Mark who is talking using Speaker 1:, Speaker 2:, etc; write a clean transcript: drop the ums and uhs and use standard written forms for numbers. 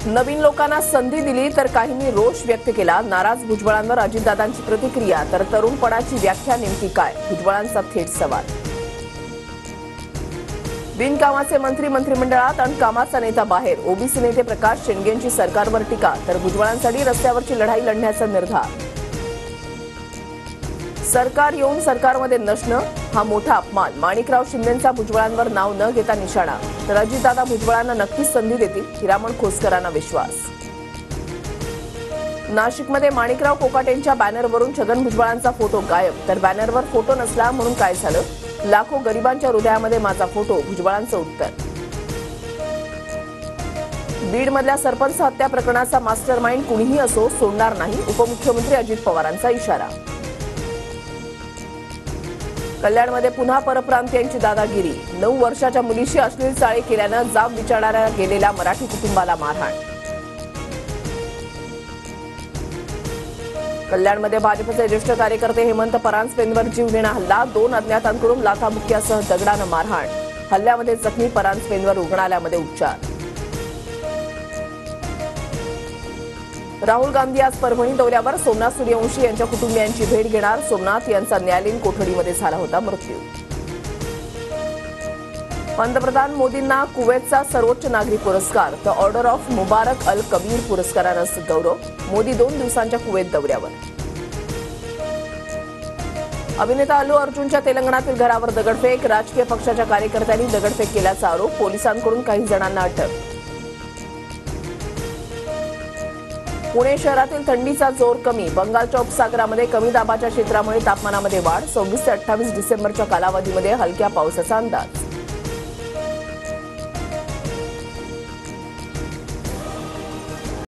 Speaker 1: नवीन लोकांना संधी दिली तर काहींनी रोष व्यक्त केला। नाराज भुजबळांवर अजितदादांची प्रतिक्रिया। तर तरुणपणाची व्याख्या नेमकी काय, भुजबळांचा थेट सवाल। बिनकामाचे मंत्री मंत्रिमंडळात आणि कामाचा नेता बाहेर। ओबीसी नेते प्रकाश शेंडेंची सरकारवर टीका। तर भुजबळांसाठी रस्त्यावरची लढाई लढण्याचा निर्धार। सरकार येऊन सरकारमध्ये नसणं हा मोठा अपमान। माणिकराव शिंदेंचा भुजबळांवर नाव न घेता निशाणा। तर अजितदादा भुजबळांना नक्कीच संधी देतील, हिरामण खोसकरांना विश्वास। नाशिकमध्ये माणिकराव कोकाटेंच्या बॅनरवरून छगन भुजबळांचा फोटो गायब। तर बॅनरवर फोटो नसला म्हणून काय झालं, लाखो गरिबांच्या हृदयामध्ये माझा फोटो, भुजबळांचं उत्तर। बीडमधल्या सरपंच हत्या प्रकरणाचा मास्टरमाइंड कुणीही असो सोडणार नाही, उपमुख्यमंत्री अजित पवारांचा इशारा। कल्याणमध्ये पुन्हा परप्रांतीयांची दादागिरी। 9 वर्षाच्या मुलीशी अश्लील चाळे केल्यानं जाब विचारणाऱ्या गेलेल्या मराठी कुटुंबाला मारहाण। कल्याणमध्ये भाजपचे ज्येष्ठ कार्यकर्ते हेमंत परांजपेंवर जीवघेणा हल्ला। 2 अज्ञातांकडून लाथाबुक्क्यासह दगडानं मारहाण। हल्ल्यामध्ये जखमी परांजपेंवर रुग्णालयामध्ये उपचार। राहुल गांधी आज परभणी दौऱ्यावर। सोमनाथ सूर्यवंशी यांच्या कुटुंबियांची भेट घेणार। सोमनाथ यांचा न्यायालयीन कोठडीमध्ये झाला होता मृत्यू। पंतप्रधान मोदींना कुवेतचा सर्वोच्च नागरी पुरस्कार, द ऑर्डर ऑफ मुबारक अल कबीर पुरस्कारानं गौरव। मोदी 2 दिवसांच्या कुवेत दौऱ्यावर। अभिनेता अल्लू अर्जुनच्या तेलंगणातील घरावर दगडफेक। राजकीय पक्षाच्या कार्यकर्त्यांनी दगडफेक केल्याचा आरोप। पोलिसांकडून काही जणांना अटक। पुणे शहरातील थंडीचा जोर कमी। बंगालच्या उपसागरामध्ये कमी दाबाच्या क्षेत्रामुळे तापमानामध्ये वाढ। 26 ते 28 डिसेंबरच्या कालावधीमध्ये हलक्या पावसाचा अंदाज।